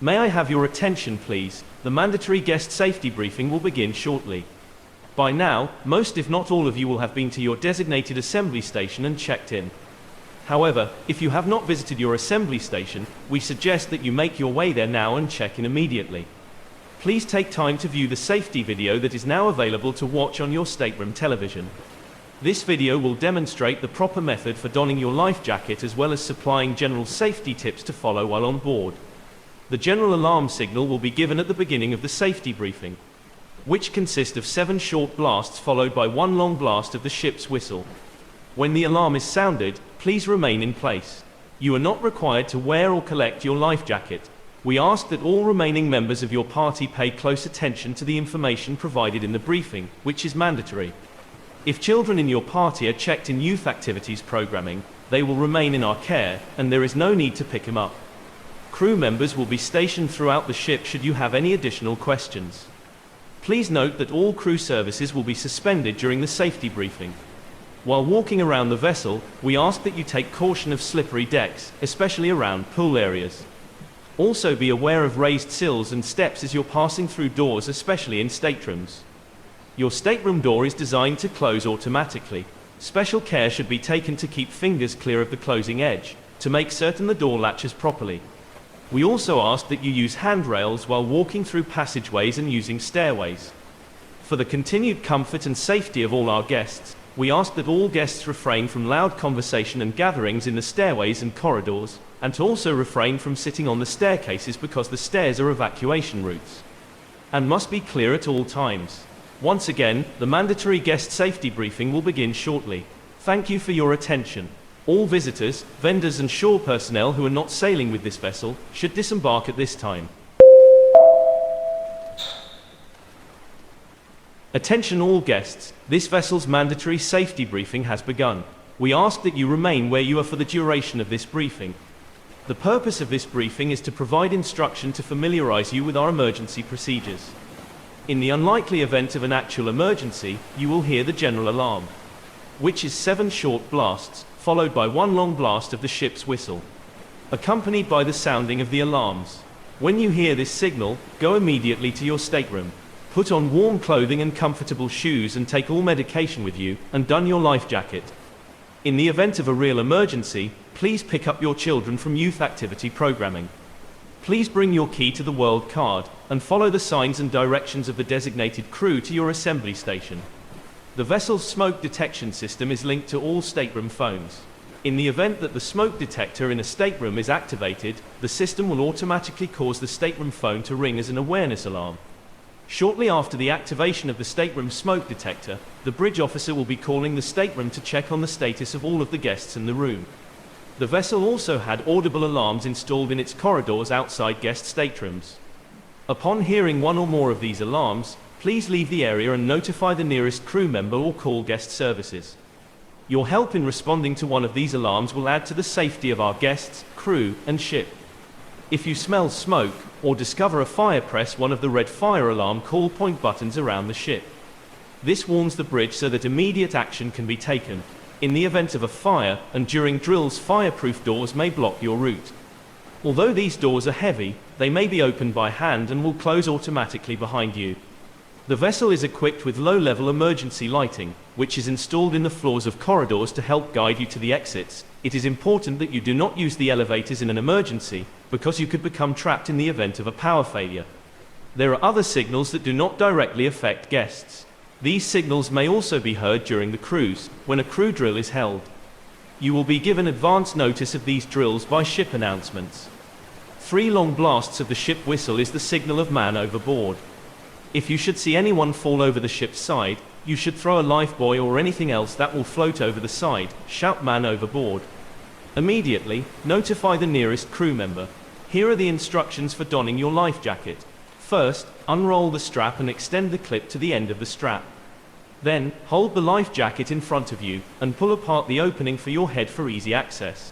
May I have your attention, please? The mandatory guest safety briefing will begin shortly. By now, most if not all of you will have been to your designated assembly station and checked in. However, if you have not visited your assembly station, we suggest that you make your way there now and check in immediately. Please take time to view the safety video that is now available to watch on your stateroom television. This video will demonstrate the proper method for donning your life jacket as well as supplying general safety tips to follow while on board. The general alarm signal will be given at the beginning of the safety briefing, which consists of 7 short blasts followed by 1 long blast of the ship's whistle. When the alarm is sounded, please remain in place. You are not required to wear or collect your life jacket. We ask that all remaining members of your party pay close attention to the information provided in the briefing, which is mandatory. If children in your party are checked in youth activities programming, they will remain in our care, and there is no need to pick them up. Crew members will be stationed throughout the ship should you have any additional questions. Please note that all crew services will be suspended during the safety briefing. While walking around the vessel, we ask that you take caution of slippery decks, especially around pool areas. Also be aware of raised sills and steps as you're passing through doors, especially in staterooms. Your stateroom door is designed to close automatically. Special care should be taken to keep fingers clear of the closing edge, to make certain the door latches properly. We also ask that you use handrails while walking through passageways and using stairways. For the continued comfort and safety of all our guests, we ask that all guests refrain from loud conversation and gatherings in the stairways and corridors, and to also refrain from sitting on the staircases because the stairs are evacuation routes and must be clear at all times. Once again, the mandatory guest safety briefing will begin shortly. Thank you for your attention. All visitors, vendors and shore personnel who are not sailing with this vessel should disembark at this time. Attention all guests, this vessel's mandatory safety briefing has begun. We ask that you remain where you are for the duration of this briefing. The purpose of this briefing is to provide instruction to familiarize you with our emergency procedures. In the unlikely event of an actual emergency, you will hear the general alarm, which is 7 short blasts, followed by 1 long blast of the ship's whistle, accompanied by the sounding of the alarms. When you hear this signal, go immediately to your stateroom. Put on warm clothing and comfortable shoes and take all medication with you, and don your life jacket. In the event of a real emergency, please pick up your children from youth activity programming. Please bring your key to the world card, and follow the signs and directions of the designated crew to your assembly station. The vessel's smoke detection system is linked to all stateroom phones. In the event that the smoke detector in a stateroom is activated, the system will automatically cause the stateroom phone to ring as an awareness alarm. Shortly after the activation of the stateroom smoke detector, the bridge officer will be calling the stateroom to check on the status of all of the guests in the room. The vessel also had audible alarms installed in its corridors outside guest staterooms. Upon hearing one or more of these alarms, please leave the area and notify the nearest crew member or call guest services. Your help in responding to one of these alarms will add to the safety of our guests, crew, and ship. If you smell smoke or discover a fire, press one of the red fire alarm call point buttons around the ship. This warns the bridge so that immediate action can be taken. In the event of a fire and during drills, fireproof doors may block your route. Although these doors are heavy, they may be opened by hand and will close automatically behind you. The vessel is equipped with low-level emergency lighting, which is installed in the floors of corridors to help guide you to the exits. It is important that you do not use the elevators in an emergency, because you could become trapped in the event of a power failure. There are other signals that do not directly affect guests. These signals may also be heard during the cruise, when a crew drill is held. You will be given advance notice of these drills by ship announcements. 3 long blasts of the ship whistle is the signal of man overboard. If you should see anyone fall over the ship's side, you should throw a lifebuoy or anything else that will float over the side, shout man overboard. Immediately, notify the nearest crew member. Here are the instructions for donning your life jacket. First, unroll the strap and extend the clip to the end of the strap. Then, hold the life jacket in front of you, and pull apart the opening for your head for easy access.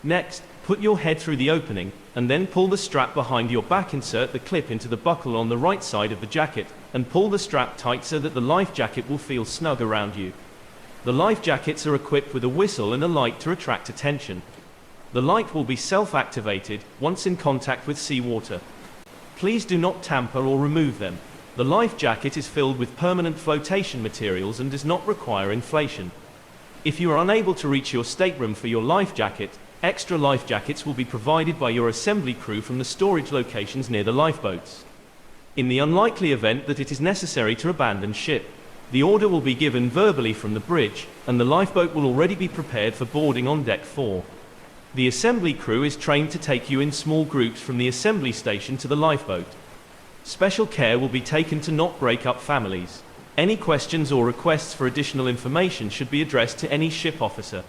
Next, put your head through the opening, and then pull the strap behind your back. Insert the clip into the buckle on the right side of the jacket, and pull the strap tight so that the life jacket will feel snug around you. The life jackets are equipped with a whistle and a light to attract attention. The light will be self-activated once in contact with seawater. Please do not tamper or remove them. The life jacket is filled with permanent flotation materials and does not require inflation. If you are unable to reach your stateroom for your life jacket, extra life jackets will be provided by your assembly crew from the storage locations near the lifeboats. In the unlikely event that it is necessary to abandon ship, the order will be given verbally from the bridge, and the lifeboat will already be prepared for boarding on deck 4. The assembly crew is trained to take you in small groups from the assembly station to the lifeboat. Special care will be taken to not break up families. Any questions or requests for additional information should be addressed to any ship officer.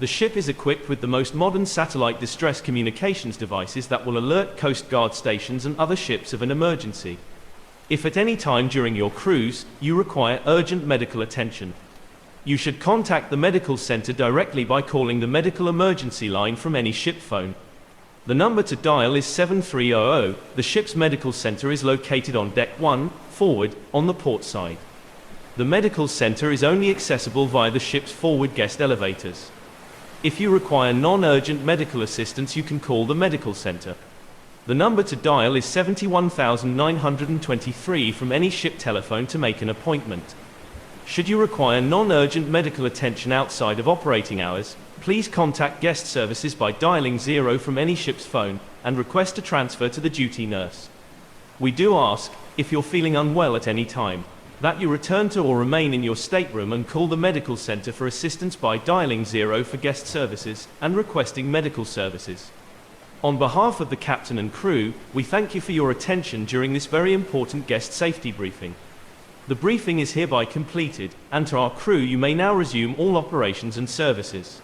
The ship is equipped with the most modern satellite distress communications devices that will alert Coast Guard stations and other ships of an emergency. If at any time during your cruise, you require urgent medical attention, you should contact the medical center directly by calling the medical emergency line from any ship phone. The number to dial is 7300. The ship's medical center is located on deck 1, forward, on the port side. The medical center is only accessible via the ship's forward guest elevators. If you require non-urgent medical assistance, you can call the medical center. The number to dial is 71923 from any ship telephone to make an appointment. Should you require non-urgent medical attention outside of operating hours, please contact guest services by dialing 0 from any ship's phone and request a transfer to the duty nurse. We do ask, if you're feeling unwell at any time, that you return to or remain in your stateroom and call the medical center for assistance by dialing 0 for guest services and requesting medical services. On behalf of the captain and crew, we thank you for your attention during this very important guest safety briefing. The briefing is hereby completed, and to our crew, you may now resume all operations and services.